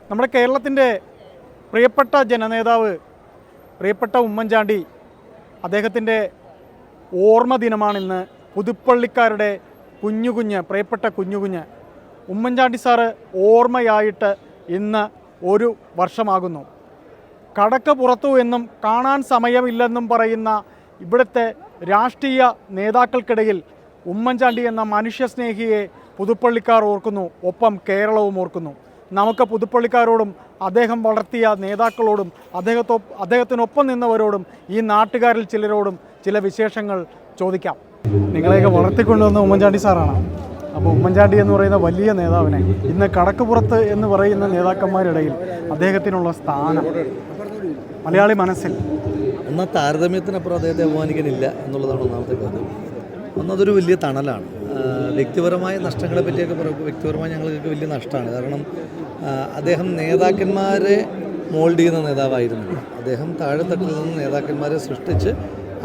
നമ്മുടെ കേരളത്തിൻ്റെ പ്രിയപ്പെട്ട ജനനേതാവ്, പ്രിയപ്പെട്ട ഉമ്മൻചാണ്ടി, അദ്ദേഹത്തിൻ്റെ ഓർമ്മ ദിനമാണിന്ന്. പുതുപ്പള്ളിക്കാരുടെ പ്രിയപ്പെട്ട കുഞ്ഞുകുഞ്ഞ് ഉമ്മൻചാണ്ടി സാറ് ഓർമ്മയായിട്ട് ഇന്ന് 1 വർഷമാകുന്നു. കടക്ക് പുറത്തു എന്നും കാണാൻ സമയമില്ലെന്നും പറയുന്ന ഇവിടുത്തെ രാഷ്ട്രീയ നേതാക്കൾക്കിടയിൽ ഉമ്മൻചാണ്ടി എന്ന മനുഷ്യസ്നേഹിയെ പുതുപ്പള്ളിക്കാർ ഓർക്കുന്നു, ഒപ്പം കേരളവും ഓർക്കുന്നു. നമുക്ക് പുതുപ്പള്ളിക്കാരോടും അദ്ദേഹം വളർത്തിയ നേതാക്കളോടും അദ്ദേഹത്തിനൊപ്പം നിന്നവരോടും ഈ നാട്ടുകാരിൽ ചിലരോടും ചില വിശേഷങ്ങൾ ചോദിക്കാം. നിങ്ങളെയൊക്കെ വളർത്തിക്കൊണ്ടുവന്ന ഉമ്മൻചാണ്ടി സാറാണ്. അപ്പോൾ ഉമ്മൻചാണ്ടി എന്ന് പറയുന്ന വലിയ നേതാവിനെ ഇന്ന് കടക്കുപുറത്ത് എന്ന് പറയുന്ന നേതാക്കന്മാരിടയിൽ അദ്ദേഹത്തിനുള്ള സ്ഥാനം മലയാളി മനസ്സിൽ താരതമ്യത്തിനപ്പുറം അദ്ദേഹത്തെ അപമാനിക്കാനില്ല എന്നുള്ളതാണ് ഒന്നാമത്തെ കാര്യം. ഒന്നതൊരു വലിയ തണലാണ്. വ്യക്തിപരമായ നഷ്ടങ്ങളെ പറ്റിയൊക്കെ പറയുമ്പോൾ വ്യക്തിപരമായി ഞങ്ങൾക്കൊക്കെ വലിയ നഷ്ടമാണ്. കാരണം അദ്ദേഹം നേതാക്കന്മാരെ മോൾഡ് ചെയ്യുന്ന നേതാവായിരുന്നു. അദ്ദേഹം താഴെത്തട്ടിൽ നിന്ന് നേതാക്കന്മാരെ സൃഷ്ടിച്ച്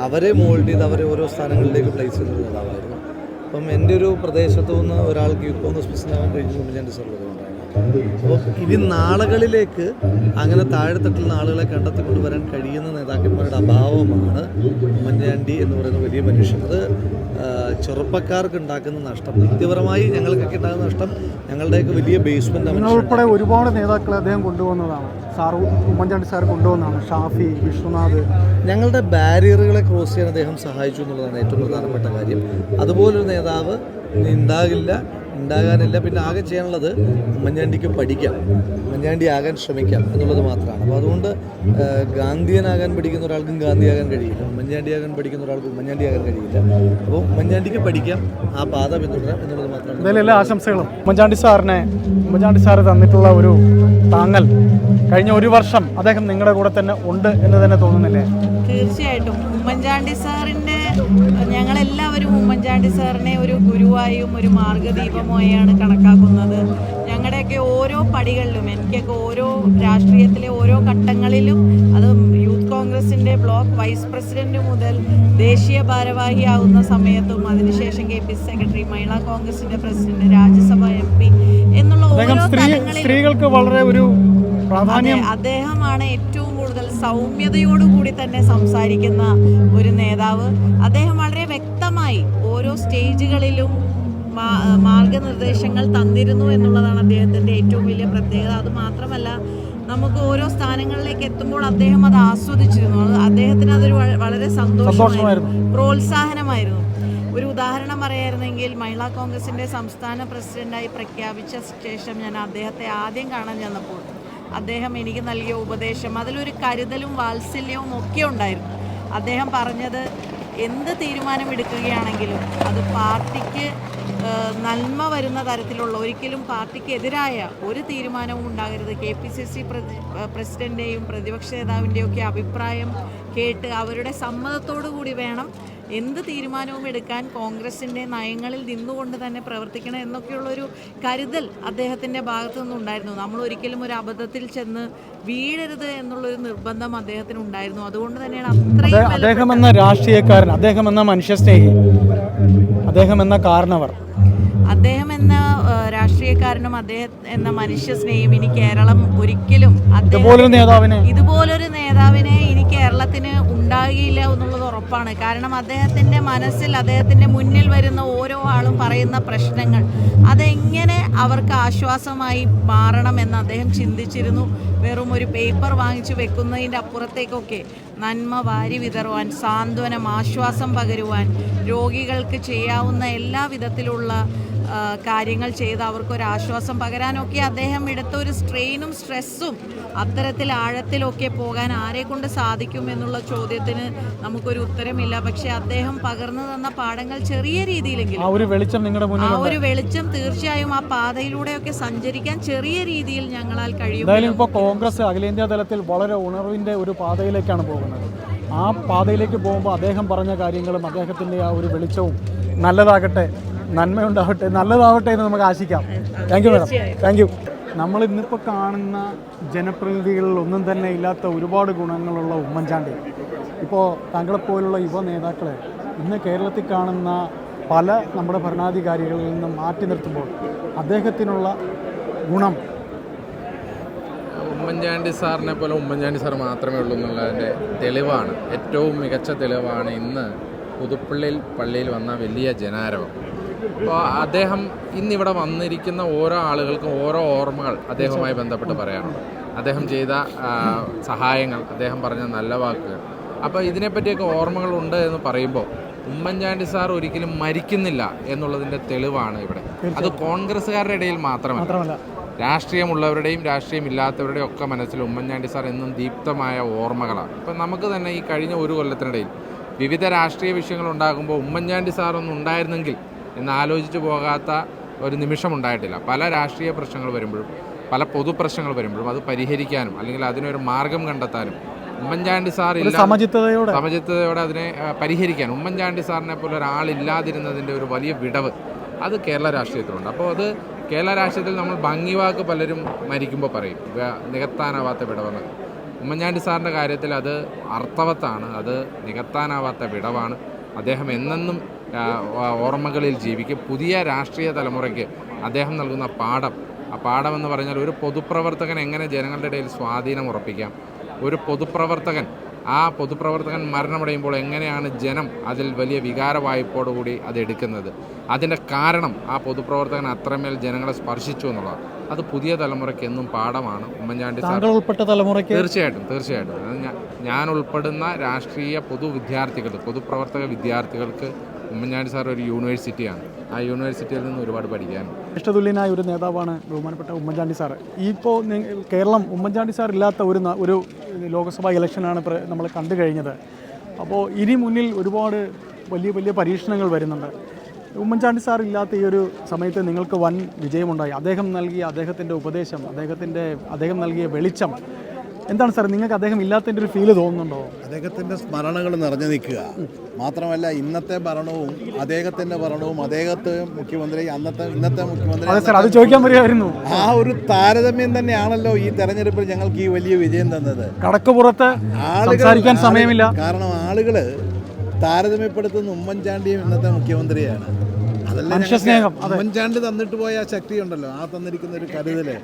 അവരെ മോൾഡ് ചെയ്ത് അവരെ ഓരോ സ്ഥാനങ്ങളിലേക്ക് പ്ലേസ് ചെയ്യുന്ന നേതാവായിരുന്നു. അപ്പം എൻ്റെ ഒരു പ്രദേശത്തു നിന്ന് ഒരാൾക്ക് യൂത്ത് കോൺഗ്രസ് പ്രസിഡന്റാകാൻ കഴിഞ്ഞു ഉമ്മൻചാണ്ടി സാറുള്ളതുകൊണ്ടാണ്. അപ്പോൾ ഇനി നാളുകളിലേക്ക് അങ്ങനെ താഴെത്തട്ടിൽ നിന്ന് ആളുകളെ കണ്ടെത്തിക്കൊണ്ടുവരാൻ കഴിയുന്ന നേതാക്കന്മാരുടെ അഭാവമാണ് ഉമ്മൻചാണ്ടി എന്ന് പറയുന്ന വലിയ മനുഷ്യൻ. അത് ചെറുപ്പക്കാർക്ക് ഉണ്ടാക്കുന്ന നഷ്ടം, വ്യക്തിപരമായി ഞങ്ങൾക്കൊക്കെ ഉണ്ടാകുന്ന നഷ്ടം, ഞങ്ങളുടെയൊക്കെ വലിയ ബേസ്മെന്റ് ഉൾപ്പെടെ ഒരുപാട് നേതാക്കളെ അദ്ദേഹം കൊണ്ടുവന്നതാണ്. ഉമ്മൻചാണ്ടി സാർ കൊണ്ടുവന്നതാണ്. ഷാഫി, വിശ്വനാഥ്, ഞങ്ങളുടെ ബാരിയറുകളെ ക്രോസ് ചെയ്യാൻ അദ്ദേഹം സഹായിച്ചു എന്നുള്ളതാണ് ഏറ്റവും പ്രധാനപ്പെട്ട കാര്യം. അതുപോലൊരു നേതാവ് ഉണ്ടാകാനില്ല. പിന്നെ ആകെ ചെയ്യാനുള്ളത് ഉമ്മൻചാണ്ടിക്ക് പഠിക്കാം, ഉമ്മൻചാണ്ടി ആകാൻ ശ്രമിക്കാം എന്നുള്ളത് മാത്രമാണ്. അപ്പോൾ അതുകൊണ്ട് ഗാന്ധിയനാകാൻ പഠിക്കുന്ന ഒരാൾക്കും ഗാന്ധിയാകാൻ കഴിയില്ല, ഉമ്മൻചാണ്ടിയാകാൻ പഠിക്കുന്ന ഒരാൾക്ക് ഉമ്മൻചാണ്ടി ആകാൻ കഴിയില്ല. അപ്പോൾ ഉമ്മൻചാണ്ടിക്ക് പഠിക്കാം, ആ പാത പിന്തുടരാം എന്നുള്ളത് മാത്രമാണ്. എന്തായാലും എല്ലാ ആശംസകളും. ഉമ്മൻചാണ്ടി സാറ് തന്നിട്ടുള്ള ഒരു താങ്ങൽ കഴിഞ്ഞ 1 വർഷം അദ്ദേഹം നിങ്ങളുടെ കൂടെ തന്നെ ഉണ്ട് എന്ന് തന്നെ തോന്നുന്നില്ലേ? തീർച്ചയായിട്ടും ഉമ്മൻചാണ്ടി സാറിൻ്റെ, ഞങ്ങളെല്ലാവരും ഉമ്മൻചാണ്ടി സാറിനെ ഒരു ഗുരുവായും ഒരു മാർഗദീപമായാണ് കണക്കാക്കുന്നത്. ഞങ്ങളുടെയൊക്കെ ഓരോ പടികളിലും, എനിക്കൊക്കെ ഓരോ രാഷ്ട്രീയത്തിലെ ഓരോ ഘട്ടങ്ങളിലും, അത് യൂത്ത് കോൺഗ്രസിൻ്റെ ബ്ലോക്ക് വൈസ് പ്രസിഡന്റ് മുതൽ ദേശീയ ഭാരവാഹിയാവുന്ന സമയത്തും അതിനുശേഷം KPC സെക്രട്ടറി, മഹിളാ കോൺഗ്രസിൻ്റെ പ്രസിഡന്റ്, രാജ്യസഭ MP എന്നുള്ള ഓരോ സ്ത്രീകൾക്ക് വളരെ ഒരു പ്രാധാന്യം. അദ്ദേഹമാണ് ഏറ്റവും കൂടുതൽ സൗമ്യതയോടുകൂടി തന്നെ സംസാരിക്കുന്ന ഒരു നേതാവ്. അദ്ദേഹം വളരെ വ്യക്തമായി ഓരോ സ്റ്റേജുകളിലും മാർഗനിർദ്ദേശങ്ങൾ തന്നിരുന്നു എന്നുള്ളതാണ് അദ്ദേഹത്തിൻ്റെ ഏറ്റവും വലിയ പ്രത്യേകത. അതുമാത്രമല്ല, നമുക്ക് ഓരോ സ്ഥാനങ്ങളിലേക്ക് എത്തുമ്പോൾ അദ്ദേഹം അത് ആസ്വദിച്ചിരുന്നു. അദ്ദേഹത്തിന് അതൊരു വളരെ സന്തോഷമായിരുന്നു, പ്രോത്സാഹനമായിരുന്നു. ഒരു ഉദാഹരണം പറയായിരുന്നെങ്കിൽ, മഹിളാ കോൺഗ്രസിൻ്റെ സംസ്ഥാന പ്രസിഡന്റായി പ്രഖ്യാപിച്ച ശേഷം ഞാൻ അദ്ദേഹത്തെ ആദ്യം കാണാൻ ചെന്നപ്പോൾ അദ്ദേഹം എനിക്ക് നൽകിയ ഉപദേശം, അതിലൊരു കരുതലും വാത്സല്യവും ഒക്കെ ഉണ്ടായിരുന്നു. അദ്ദേഹം പറഞ്ഞത്, എന്ത് തീരുമാനം എടുക്കുകയാണെങ്കിലും അത് പാർട്ടിക്ക് നന്മ വരുന്ന തരത്തിലുള്ള, ഒരിക്കലും പാർട്ടിക്ക് എതിരായ ഒരു തീരുമാനവും ഉണ്ടാകരുത്. KPCC പ്രസിഡന്റിൻ്റെയും പ്രതിപക്ഷ നേതാവിൻ്റെയും ഒക്കെ അഭിപ്രായം കേട്ട് അവരുടെ സമ്മതത്തോടു കൂടി വേണം എന്ത് തീരുമാനവും എടുക്കാൻ. കോൺഗ്രസിൻ്റെ നയങ്ങളിൽ നിന്നുകൊണ്ട് തന്നെ പ്രവർത്തിക്കണം എന്നൊക്കെയുള്ളൊരു കരുതൽ അദ്ദേഹത്തിൻ്റെ ഭാഗത്തു നിന്നുണ്ടായിരുന്നു. നമ്മൾ ഒരിക്കലും ഒരു അബദ്ധത്തിൽ ചെന്ന് വീഴരുത് എന്നുള്ളൊരു നിർബന്ധം അദ്ദേഹത്തിന് ഉണ്ടായിരുന്നു. അതുകൊണ്ട് തന്നെയാണ് അദ്ദേഹം എന്ന രാഷ്ട്രീയക്കാരൻ, അദ്ദേഹം എന്ന മനുഷ്യസ്നേഹി, അദ്ദേഹം എന്ന കാരണവർ, അദ്ദേഹം എന്ന രാഷ്ട്രീയക്കാരനും അദ്ദേഹം എന്ന മനുഷ്യസ്നേഹിയും ഇനി കേരളം ഒരിക്കലും ഇതുപോലൊരു നേതാവിനെ ഇനി കേരളത്തിന് ഉണ്ടാകില്ല എന്നുള്ളത് ഉറപ്പാണ്. കാരണം അദ്ദേഹത്തിൻ്റെ മനസ്സിൽ, അദ്ദേഹത്തിൻ്റെ മുന്നിൽ വരുന്ന ഓരോ ആളും പറയുന്ന പ്രശ്നങ്ങൾ അതെങ്ങനെ അവർക്ക് ആശ്വാസമായി മാറണമെന്ന് അദ്ദേഹം ചിന്തിച്ചിരുന്നു. വെറും ഒരു പേപ്പർ വാങ്ങിച്ചു വെക്കുന്നതിൻ്റെ അപ്പുറത്തേക്കൊക്കെ നന്മ വാരി വിതറുവാൻ, സാന്ത്വനം, ആശ്വാസം പകരുവാൻ, രോഗികൾക്ക് ചെയ്യാവുന്ന എല്ലാ വിധത്തിലുള്ള കാര്യങ്ങൾ ചെയ്ത് അവർക്കൊരാശ്വാസം പകരാനൊക്കെ അദ്ദേഹം എടുത്ത ഒരു സ്ട്രെയിനും സ്ട്രെസ്സും, അത്തരത്തിൽ ആഴത്തിലൊക്കെ പോകാൻ ആരെക്കൊണ്ട് സാധിക്കും എന്നുള്ള ചോദ്യത്തിന് നമുക്കൊരു ഉത്തരമില്ല. പക്ഷെ അദ്ദേഹം പകർന്നു തന്ന പാഠങ്ങൾ ചെറിയ രീതിയിലെങ്കിലും, ആ ഒരു വെളിച്ചം തീർച്ചയായും ആ പാതയിലൂടെയൊക്കെ സഞ്ചരിക്കാൻ ചെറിയ രീതിയിൽ ഞങ്ങളാൽ കഴിയും. ഇപ്പോൾ കോൺഗ്രസ് അഖിലേന്ത്യാ തലത്തിൽ വളരെ ഉണർവിൻ്റെ ഒരു പാതയിലേക്കാണ് പോകുന്നത്. ആ പാതയിലേക്ക് പോകുമ്പോൾ അദ്ദേഹം പറഞ്ഞ കാര്യങ്ങളും അദ്ദേഹത്തിൻ്റെ ആ ഒരു വെളിച്ചവും നല്ലതാകട്ടെ, നന്മയുണ്ടാവട്ടെ, നല്ലതാവട്ടെ എന്ന് നമുക്ക് ആശിക്കാം. Thank you madam, thank you. നമ്മൾ ഇന്നിപ്പോൾ കാണുന്ന ജനപ്രതിനിധികളിൽ ഒന്നും തന്നെ ഇല്ലാത്ത ഒരുപാട് ഗുണങ്ങളുള്ള ഉമ്മൻചാണ്ടി, ഇപ്പോൾ താങ്കളെപ്പോലുള്ള യുവ നേതാക്കളെ ഇന്ന് കേരളത്തിൽ കാണുന്ന പല നമ്മുടെ ഭരണാധികാരികളിൽ നിന്നും മാറ്റി നിർത്തുമ്പോൾ അദ്ദേഹത്തിനുള്ള ഗുണം ഉമ്മൻചാണ്ടി സാറിനെ പോലെ ഉമ്മൻചാണ്ടി സാർ മാത്രമേ ഉള്ളൂ എന്നുള്ളതിൻ്റെ തെളിവാണ്, ഏറ്റവും മികച്ച തെളിവാണ് ഇന്ന് പുതുപ്പള്ളിയിൽ പള്ളിയിൽ വന്ന വലിയ ജനാരവം. അപ്പോൾ അദ്ദേഹം ഇന്നിവിടെ വന്നിരിക്കുന്ന ഓരോ ആളുകൾക്കും ഓരോ ഓർമ്മകൾ അദ്ദേഹവുമായി ബന്ധപ്പെട്ട് പറയാനുണ്ട്. അദ്ദേഹം ചെയ്ത സഹായങ്ങൾ, അദ്ദേഹം പറഞ്ഞ നല്ല വാക്കുകൾ. അപ്പോൾ ഇതിനെപ്പറ്റിയൊക്കെ ഓർമ്മകളുണ്ട് എന്ന് പറയുമ്പോൾ ഉമ്മൻചാണ്ടി സാർ ഒരിക്കലും മരിക്കുന്നില്ല എന്നുള്ളതിൻ്റെ തെളിവാണ് ഇവിടെ. അത് കോൺഗ്രസ്സുകാരുടെ ഇടയിൽ മാത്രമല്ല, രാഷ്ട്രീയമുള്ളവരുടെയും രാഷ്ട്രീയമില്ലാത്തവരുടെയും ഒക്കെ മനസ്സിൽ ഉമ്മൻചാണ്ടി സാർ എന്നും ദീപ്തമായ ഓർമ്മകളാണ്. ഇപ്പം നമുക്ക് തന്നെ ഈ കഴിഞ്ഞ ഒരു കൊല്ലത്തിനിടയിൽ വിവിധ രാഷ്ട്രീയ വിഷയങ്ങൾ ഉണ്ടാകുമ്പോൾ ഉമ്മൻചാണ്ടി സാറൊന്നും ഉണ്ടായിരുന്നെങ്കിൽ എന്ന് ആലോചിച്ച് പോകാത്ത ഒരു നിമിഷം ഉണ്ടായിട്ടില്ല. പല രാഷ്ട്രീയ പ്രശ്നങ്ങൾ വരുമ്പോഴും പല പൊതുപ്രശ്നങ്ങൾ വരുമ്പോഴും അത് പരിഹരിക്കാനും അല്ലെങ്കിൽ അതിനൊരു മാർഗം കണ്ടെത്താനും ഉമ്മൻചാണ്ടി സാർ സമചിത്തതയോടെ അതിനെ പരിഹരിക്കാൻ ഉമ്മൻചാണ്ടി സാറിനെ പോലെ ഒരാളില്ലാതിരുന്നതിൻ്റെ ഒരു വലിയ വിടവ് അത് കേരള രാഷ്ട്രീയത്തിലുണ്ട്. അപ്പോൾ അത് കേരള രാഷ്ട്രീയത്തിൽ നമ്മൾ ഭംഗിവാക്ക് പലരും മരിക്കുമ്പോൾ പറയും നികത്താനാവാത്ത വിടവെന്ന്. ഉമ്മൻചാണ്ടി സാറിൻ്റെ കാര്യത്തിൽ അത് അർത്ഥവത്താണ്, അത് നികത്താനാവാത്ത വിടവാണ്. അദ്ദേഹം എന്നെന്നും ഓർമ്മകളിൽ ജീവിക്കും. പുതിയ രാഷ്ട്രീയ തലമുറയ്ക്ക് അദ്ദേഹം നൽകുന്ന പാഠം, ആ പാഠമെന്ന് പറഞ്ഞാൽ ഒരു പൊതുപ്രവർത്തകൻ എങ്ങനെ ജനങ്ങളുടെ ഇടയിൽ സ്വാധീനം ഉറപ്പിക്കാം, ഒരു പൊതുപ്രവർത്തകൻ മരണമടയുമ്പോൾ എങ്ങനെയാണ് ജനം അതിൽ വലിയ വികാര വായ്പോടുകൂടി അത് എടുക്കുന്നത്, അതിൻ്റെ കാരണം ആ പൊതുപ്രവർത്തകൻ അത്രമേൽ ജനങ്ങളെ സ്പർശിച്ചു എന്നുള്ളതാണ്. അത് പുതിയ തലമുറയ്ക്ക് എന്നും പാഠമാണ്. ഉമ്മൻചാണ്ടി സാർ ഉൾപ്പെട്ട തലമുറയ്ക്ക് തീർച്ചയായിട്ടും ഞാൻ ഉൾപ്പെടുന്ന രാഷ്ട്രീയ പൊതുപ്രവർത്തക വിദ്യാർത്ഥികൾക്ക് ഉമ്മൻചാണ്ടി സാർ ഒരു യൂണിവേഴ്സിറ്റിയാണ്. ആ യൂണിവേഴ്സിറ്റിയിൽ നിന്ന് ഒരുപാട് പഠിക്കാനുണ്ട്. ഇഷ്ടതുല്യനായ ഒരു നേതാവാണ് ബഹുമാനപ്പെട്ട ഉമ്മൻചാണ്ടി സാർ. ഇപ്പോൾ കേരളം ഉമ്മൻചാണ്ടി സാർ ഇല്ലാത്ത ഒരു ലോക്സഭാ ഇലക്ഷനാണ് നമ്മൾ കണ്ടു കഴിഞ്ഞത്. അപ്പോൾ ഇനി മുന്നിൽ ഒരുപാട് വലിയ വലിയ പരീക്ഷണങ്ങൾ വരുന്നുണ്ട്. ഉമ്മൻചാണ്ടി സാർ ഇല്ലാത്ത ഈ ഒരു സമയത്ത് നിങ്ങൾക്ക് വൻ വിജയമുണ്ടായി. അദ്ദേഹത്തിൻ്റെ ഉപദേശം, അദ്ദേഹം നൽകിയ വെളിച്ചം എന്താണ് സാർ? നിങ്ങൾക്ക് അദ്ദേഹം ഇല്ലാത്തതിൻ്റെ ഒരു ഫീല് തോന്നുന്നുണ്ടോ? അദ്ദേഹത്തിൻ്റെ സ്മരണകൾ നിറഞ്ഞു നിൽക്കുക മാത്രമല്ല, ഇന്നത്തെ ഭരണവും അദ്ദേഹത്തെ മുഖ്യമന്ത്രി ഇന്നത്തെ മുഖ്യമന്ത്രി അത് ചോദിക്കാൻ പറയായിരുന്നു. ആ ഒരു താരതമ്യം തന്നെയാണല്ലോ ഈ തെരഞ്ഞെടുപ്പിൽ ഞങ്ങൾക്ക് ഈ വലിയ വിജയം തന്നത്. കടക്കുപുറത്ത് സംസാരിക്കാൻ സമയമില്ല. കാരണം ആളുകൾ താരതമ്യപ്പെടുത്തുന്ന ഉമ്മൻചാണ്ടിയും ഇന്നത്തെ മുഖ്യമന്ത്രിയാണ്. ഉമ്മൻചാണ്ടി തന്നിട്ട് പോയ ആ ശക്തി ഉണ്ടല്ലോ, ആ തന്നിരിക്കുന്ന ഒരു കരുതല്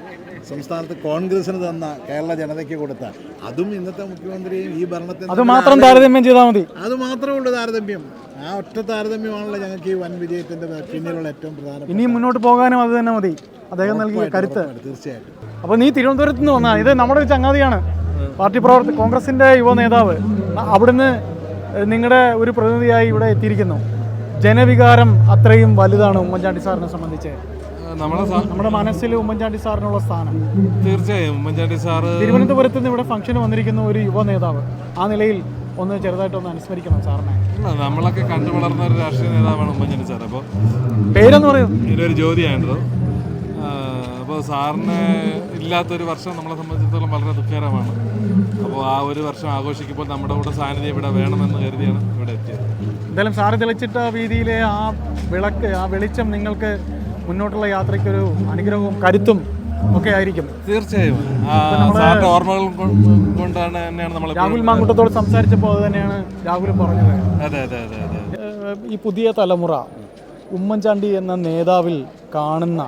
സംസ്ഥാനത്ത് കോൺഗ്രസിന് തന്ന കേരള ജനതയ്ക്ക് കൊടുത്ത, അതും ഇന്നത്തെ മുഖ്യമന്ത്രിയും ഈ ഭരണത്തിൽ അത് മാത്രം താരതമ്യം ചെയ്താൽ മതി. അത് മാത്രമേ ഉള്ളൂ താരതമ്യം. ആ ഒറ്റ താരതമ്യമാണല്ലോ ഞങ്ങൾക്ക് ഈ വൻ വിജയത്തിന്റെ പിന്നിലുള്ള ഏറ്റവും പ്രധാനം. ഇനി മുന്നോട്ട് പോകാനും അത് തന്നെ മതി, അദ്ദേഹം നൽകിയ കരുത്ത്. തീർച്ചയായിട്ടും. അപ്പോൾ നീ തിരുവനന്തപുരത്ത് നിന്ന് വന്നാൽ ഇത് നമ്മുടെ ഒരു ചങ്ങാതിയാണ്, പാർട്ടി കോൺഗ്രസിന്റെ യുവ നേതാവ്. അവിടുന്ന് നിങ്ങളുടെ ഒരു പ്രതിനിധിയായി ഇവിടെ എത്തിയിരിക്കുന്നു. ജനവികാരം അത്രയും വലുതാണ് ഉമ്മൻചാണ്ടി സാറിനെ സംബന്ധിച്ച്. നമ്മുടെ മനസ്സിൽ ഉമ്മൻചാണ്ടി സാറിനുള്ള സ്ഥാനം തീർച്ചയായും ഉമ്മൻചാണ്ടി സാറ് തിരുവനന്തപുരത്ത് നിന്ന് ഇവിടെ ഫംഗ്ഷന് വന്നിരിക്കുന്ന ഒരു യുവ നേതാവ്. ആ നിലയിൽ ചെറുതായിട്ടൊന്ന് അനുസ്മരിക്കണം സാറിനെ. നമ്മളൊക്കെ കണ്ടു വളർന്ന ഒരു രാഷ്ട്രീയ നേതാവാണ് ഉമ്മൻചാണ്ടി സാർ. അപ്പോൾ പേരെന്ന് പറയും ഇതിലൊരു ജ്യോതിയാണല്ലോ. അപ്പോൾ സാറിന് ഇല്ലാത്തൊരു വർഷം നമ്മളെ സംബന്ധിച്ചിടത്തോളം വളരെ ദുഃഖകരമാണ്. അപ്പോൾ ആ ഒരു വർഷം ആഘോഷിക്കുമ്പോൾ നമ്മുടെ കൂടെ സാന്നിധ്യം ഇവിടെ വേണമെന്ന് കരുതിയാണ് ഇവിടെ എത്തിയത്. എന്തായാലും സാറ് തെളിച്ചിട്ട വീതിയിലെ ആ വെളിച്ചം നിങ്ങൾക്ക് മുന്നോട്ടുള്ള യാത്രയ്ക്കൊരു അനുഗ്രഹവും കരുത്തും ഒക്കെ ആയിരിക്കും. തീർച്ചയായും സാറിന്റെ ഓർമ്മകൾ കൊണ്ടാണ് തന്നെയാണ് നമ്മൾ രാഹുൽ മാങ്കൂട്ടത്തോട് സംസാരിച്ചപ്പോൾ അത് തന്നെയാണ് രാഹുൽ പറഞ്ഞത്. അതെ. ഈ പുതിയ തലമുറ ഉമ്മൻചാണ്ടി എന്ന നേതാവിൽ കാണുന്ന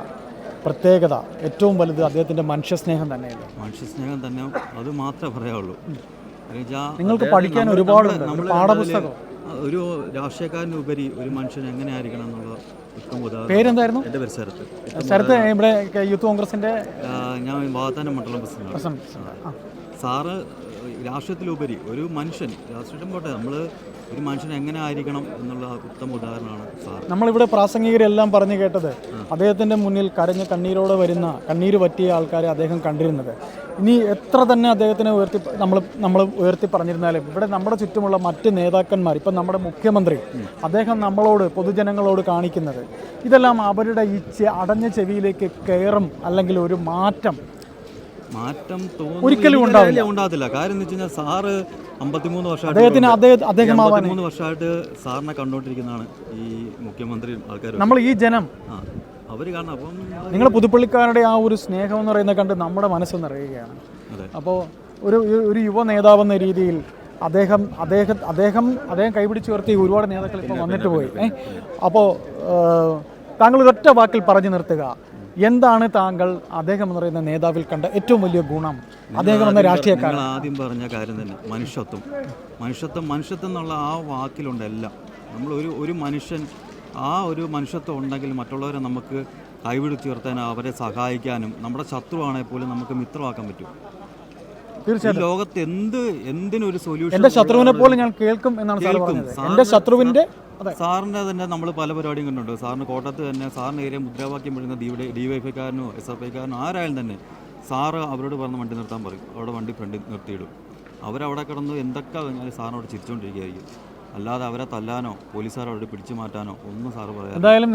പ്രത്യേകത ഏറ്റവും വലുത് അദ്ദേഹത്തിൻ്റെ മനുഷ്യസ്നേഹം തന്നെയല്ലേ? മനുഷ്യസ്നേഹം തന്നെ, അത് മാത്രമേ പറയാവുള്ളൂ. നിങ്ങൾക്ക് പഠിക്കാൻ ഒരുപാടുണ്ട്. പാഠപുസ്തകം ഒരു രാഷ്ട്രീയക്കാരനുപരി ഒരു മനുഷ്യൻ എങ്ങനെയായിരിക്കണം എന്നുള്ള പേരെന്തായിരുന്നു? എൻ്റെ പേര് ശരത്ത്. ശരത്ത് ഇവിടെ യൂത്ത് കോൺഗ്രസിൻ്റെ ഞാൻ വാഗ്ദാനം മണ്ഡലം പ്രസിഡന്റ്. സാറ് രാഷ്ട്രീയത്തിലുപരി ഒരു മനുഷ്യൻ, രാഷ്ട്രീയം പോട്ടെ, നമ്മൾ ഒരു മനുഷ്യൻ എങ്ങനെ ആയിരിക്കണം എന്നുള്ള ഉത്തമ ഉദാഹരണമാണ് സാർ. നമ്മളിവിടെ പ്രാസംഗികരെല്ലാം പറഞ്ഞു കേട്ടത് അദ്ദേഹത്തിൻ്റെ മുന്നിൽ കരഞ്ഞ കണ്ണീര് പറ്റിയ ആൾക്കാരെ അദ്ദേഹം കണ്ടിരുന്നത്. ഇനി എത്ര തന്നെ അദ്ദേഹത്തിനെ നമ്മൾ ഉയർത്തി പറഞ്ഞിരുന്നാലും ഇവിടെ നമ്മുടെ ചുറ്റുമുള്ള മറ്റ് നേതാക്കന്മാർ, ഇപ്പം നമ്മുടെ മുഖ്യമന്ത്രി, അദ്ദേഹം നമ്മളോട് പൊതുജനങ്ങളോട് കാണിക്കുന്നത് ഇതെല്ലാം അവരുടെ ഈ അടഞ്ഞ ചെവിയിലേക്ക് കയറും, അല്ലെങ്കിൽ ഒരു മാറ്റം ഒരിക്കലും ഉണ്ടാകത്തില്ല. കാര്യം എന്ന് വെച്ച് കഴിഞ്ഞാൽ സാറ് 53 വർഷമായിട്ട് സാറിനെ കണ്ടുകൊണ്ടിരിക്കുന്നതാണ് ഈ മുഖ്യമന്ത്രി ആൾക്കാർ. നമ്മൾ ഈ ജനം അവർ കാണണം. അപ്പം നിങ്ങൾ പുതുപ്പള്ളിക്കാരുടെ ആ ഒരു സ്നേഹം എന്ന് പറയുന്നത് കണ്ട് നമ്മുടെ മനസ്സ് നിറയുകയാണ്. അപ്പോൾ ഒരു യുവ നേതാവെന്ന രീതിയിൽ അദ്ദേഹം കൈപിടിച്ചുയർത്തി ഒരുപാട് നേതാക്കൾ ഇപ്പോൾ വന്നിട്ട് പോയി. അപ്പോൾ താങ്കൾ ഒരൊറ്റ വാക്കിൽ പറഞ്ഞു നിർത്തുക, എന്താണ് താങ്കൾ അദ്ദേഹം എന്ന് പറയുന്ന നേതാവിൽ കണ്ട ഏറ്റവും വലിയ ഗുണം? അദ്ദേഹം എന്ന രാഷ്ട്രീയക്കാരൻ നിങ്ങൾ ആദ്യം പറഞ്ഞ കാര്യം തന്നെ മനുഷ്യത്വം എന്നുള്ള ആ വാക്കിലുണ്ട് എല്ലാം. നമ്മൾ ഒരു മനുഷ്യൻ ആ ഒരു മനുഷ്യത്വം ഉണ്ടെങ്കിൽ മറ്റുള്ളവരെ നമുക്ക് കൈപിടിച്ചുയർത്താനും അവരെ സഹായിക്കാനും നമ്മുടെ ശത്രുവാണെങ്കിൽ പോലും നമുക്ക് മിത്രമാക്കാൻ പറ്റും. ഈ ലോകത്ത് എന്തിനൊരു സൊല്യൂഷൻ എന്റെ ശത്രുവിനെ പോലും ഞാൻ കേൾക്കും എന്നാണ് സാർ പറഞ്ഞത്. എന്റെ ശത്രുവിന്റെ സാറിൻ്റെ തന്നെ നമ്മൾ പല പരിപാടിയും കണ്ടിട്ടുണ്ട്. സാറിന് കോട്ടയത്ത് തന്നെ സാറിന് ഏരിയ മുദ്രാവാക്യം വിടുന്ന DYFIക്കാരനോ SFIക്കാരനോ ആരായാലും തന്നെ സാറ് അവരോട് പറഞ്ഞ് വണ്ടി നിർത്താൻ പറയും. അവിടെ വണ്ടി ഫ്രണ്ടിൽ നിർത്തിയിടും. അവരവിടെ കിടന്ന് എന്തൊക്കെ കഴിഞ്ഞാലും സാറിനോട് ചിരിച്ചുകൊണ്ടിരിക്കുകയായിരിക്കും. അല്ലാതെ അവരെ തല്ലാനോ പോലീസുകാരോട് പിടിച്ചു മാറ്റാനോ ഒന്നും സാറ് പറയാം. എന്തായാലും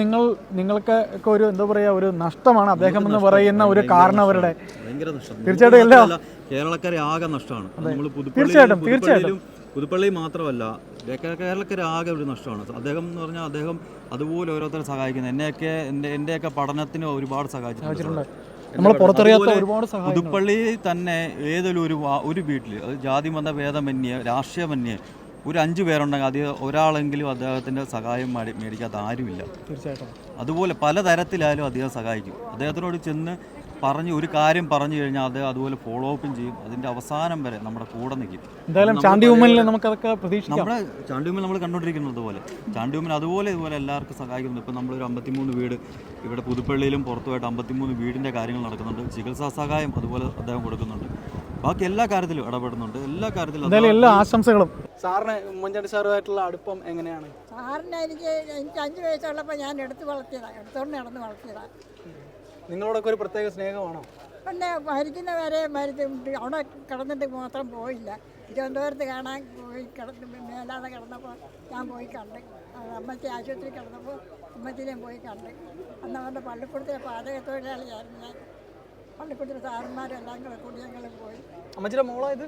നിങ്ങൾക്ക് ഒക്കെ ഒരു എന്താ പറയുക ഒരു നഷ്ടമാണ് അദ്ദേഹം എന്ന് പറയുന്ന ഒരു കാരണം അവരുടെ ഭയങ്കര നഷ്ടം. തീർച്ചയായിട്ടും കേരളക്കരെ ആകെ നഷ്ടമാണ്. നമ്മൾ തീർച്ചയായിട്ടും പുതുപ്പള്ളി മാത്രമല്ല കേരളക്കരെ ആകെ ഒരു നഷ്ടമാണ്. അദ്ദേഹം എന്ന് പറഞ്ഞാൽ അദ്ദേഹം അതുപോലെ ഓരോരുത്തരെ സഹായിക്കുന്നത്. എൻ്റെയൊക്കെ പഠനത്തിന് ഒരുപാട് സഹായിച്ചിട്ടുണ്ട്. നമ്മൾ പുറത്തറിയാത്ത ഒരുപാട് സഹായം. പുതുപ്പള്ളി തന്നെ ഏതൊരു ഒരു വീട്ടിൽ അത് ജാതി മത ഭേദമന്യേ രാഷ്ട്രീയമന്യേ ഒരു 5 പേരുണ്ടെങ്കിൽ അത് ഒരാളെങ്കിലും അദ്ദേഹത്തിൻ്റെ സഹായം മേടിക്കാത്ത ആരുമില്ല. തീർച്ചയായിട്ടും അതുപോലെ പലതരത്തിലായാലും അദ്ദേഹം സഹായിക്കും. അദ്ദേഹത്തിനോട് ചെന്ന് ഒരു കാര്യം പറഞ്ഞു കഴിഞ്ഞാൽ അത് അതുപോലെ ഫോളോ അപ്പും ചെയ്യും. അതിൻ്റെ അവസാനം വരെ നമ്മുടെ കൂടെ നിൽക്കും. എന്തായാലും ചാണ്ടി ഉമ്മനിൽ നമുക്കതൊക്കെ പ്രതീക്ഷിക്കാം. നമ്മുടെ ചാണ്ടി ഉമ്മൻ നമ്മൾ കണ്ടുകൊണ്ടിരിക്കുന്നത് പോലെ ചാണ്ടി ഉമ്മൻ അതുപോലെ എല്ലാവർക്കും സഹായിക്കുന്നുണ്ട്. ഇപ്പം നമ്മളൊരു 53 വീട് ഇവിടെ പുതുപ്പള്ളിയിലും പുറത്തുമായിട്ട് 53 വീടിൻ്റെ കാര്യങ്ങൾ നടക്കുന്നുണ്ട്. ചികിത്സാ സഹായം അതുപോലെ അദ്ദേഹം കൊടുക്കുന്നുണ്ട്. ബാക്കി എല്ലാ കാര്യത്തിലും ഇടപെടുന്നുണ്ട്. എല്ലാ കാര്യത്തിലും എല്ലാ ആശംസകളും. സാറിന് ഉമ്മൻചാണ്ടി സാറുമായിട്ടുള്ള അടുപ്പം എങ്ങനെയാണ്? സാറിന് എനിക്ക് 5 വയസ്സുള്ളപ്പോൾ ഞാൻ എടുത്തോണ്ട് നടന്ന് വളർത്തിയതാണ്. നിങ്ങളോടൊക്കെ ഒരു പ്രത്യേക സ്നേഹമാണോ? പിന്നെ മരിക്കുന്നവരെ അവിടെ കിടന്നിട്ട് മാത്രം പോയില്ല. തിരുവനന്തപുരത്ത് കാണാൻ പോയി മേലാതെ കിടന്നപ്പോൾ ഞാൻ പോയി കണ്ട്. അമ്മച്ചി ആശുപത്രി കിടന്നപ്പോൾ അമ്മച്ചിനെയും പോയി കണ്ട്. അന്ന് അവരുടെ പള്ളിക്കൂടത്തിലെ പാചക തൊഴിലാളിയായിരുന്നു ഞാൻ. പള്ളിക്കൂടത്തിലെ സാറന്മാരും എല്ലാം കൂടി ഞങ്ങൾ പോയി. അമ്മച്ചിയുടെ മോളോ ഇത്?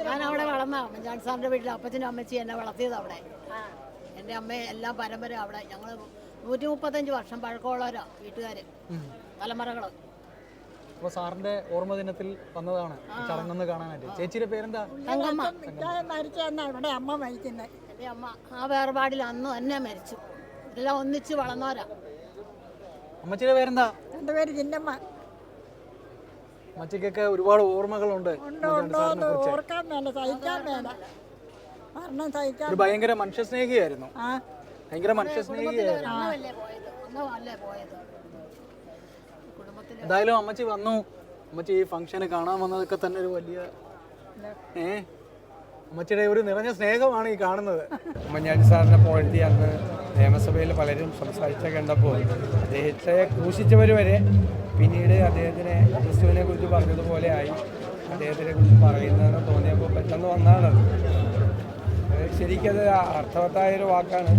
ഞാൻ അവിടെ വളർന്ന ഉമ്മൻചാണ്ടി സാറിൻ്റെ വീട്ടിൽ അപ്പച്ചനും അമ്മച്ചി എന്നെ വളർത്തിയത് അവിടെ. എൻ്റെ അമ്മയെ എല്ലാം പരമ്പര അവിടെ. ഞങ്ങൾ 135 വർഷം പഴക്കമുള്ളവരാ വീട്ടുകാർ, തലമുറകൾ. അപ്പോൾ സാറിന്റെ ഓർമ്മ ദിനത്തിൽ വന്നതാണ് ചടങ്ങെന്ന് കാണാനായിട്ട്. ചേച്ചിയുടെ പേരെന്താ? തങ്കമ്മ. മരിച്ചെന്നാ ഇവിടെ അമ്മ മരിക്കുന്നത്. എൻ്റെ അമ്മ ആ വേർപാടിൽ അന്ന് തന്നെ മരിച്ചു. എല്ലാം ഒന്നിച്ച് വളർന്നവരാ. അമ്മച്ചിയുടെ പേരെന്താ? എൻ്റെ പേര് ചിന്നമ്മ. അമ്മച്ചിക്കൊക്കെ ഒരുപാട് ഓർമ്മകളുണ്ട്. ഓർക്കാൻ വേണ്ട, സഹിക്കാൻ വേണ്ട. മരണം സഹിക്കാൻ. ഒരു ഭയങ്കര മനുഷ്യസ്നേഹിയായിരുന്നു. ഭയങ്കര മനുഷ്യസ്നേഹിയായിരുന്നു. എന്തായാലും അമ്മച്ചി വന്നു. അമ്മച്ചി ഈ ഫംഗ്ഷന് കാണാൻ വന്നതൊക്കെ തന്നെ ഒരു വലിയ അമ്മച്ചിയുടെ ഒരു നിറഞ്ഞ സ്നേഹമാണ് ഈ കാണുന്നത്. ഉമ്മൻചാണ്ടി സാറിനെ പോഴത്തി അന്ന് നിയമസഭയിൽ പലരും സംസാരിച്ച കണ്ടപ്പോൾ അദ്ദേഹത്തെ ക്രൂശിച്ചവർ വരെ പിന്നീട് അദ്ദേഹത്തിനെ ക്രിസ്തുവിനെ കുറിച്ച് പറഞ്ഞതുപോലെ ആയി. അദ്ദേഹത്തിനെ കുറിച്ച് പറയുന്നതെന്ന് തോന്നിയപ്പോൾ പെട്ടെന്ന് വന്നാണത്. ശരിക്കത് അർത്ഥവത്തായൊരു വാക്കാണ്.